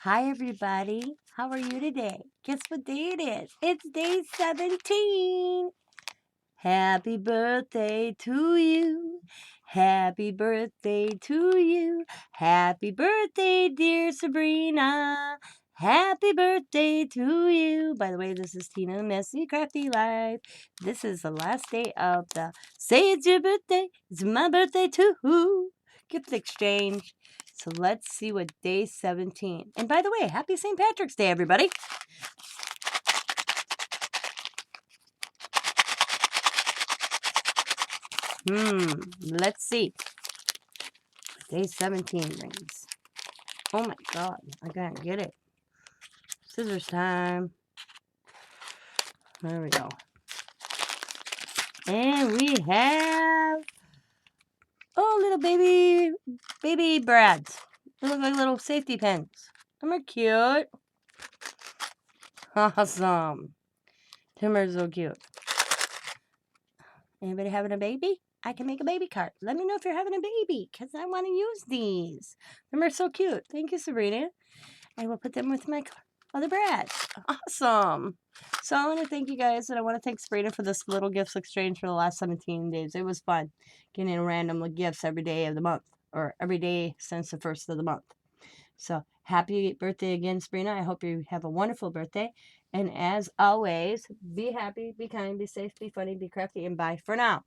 Hi, everybody. How are you today? Guess what day it is? It's day 17. Happy birthday to you. Happy birthday to you. Happy birthday, dear Sabrina. Happy birthday to you. By the way, this is Tina Messy Crafty Life. This is the last day of the Say It's Your Birthday. It's my birthday too. Gift exchange. So let's see what day 17. And by the way, happy St. Patrick's Day, everybody. Let's see. Day 17 rings. Oh my god, I can't get it. Scissors time. There we go. And we have little baby brads. They look like little safety pins. Them are cute. Awesome. Them are so cute. Anybody having a baby? I can make a baby cart. Let me know if you're having a baby, because I want to use these. Them are so cute. Thank you, Sabrina. I will put them with my other brads. Awesome. So I want to thank you guys, and I want to thank Sabrina for this little gifts exchange for the last 17 days. It was fun getting random gifts every day of the month, or every day since the first of the month. So happy birthday again, Sabrina. I hope you have a wonderful birthday. And as always, be happy, be kind, be safe, be funny, be crafty, and bye for now.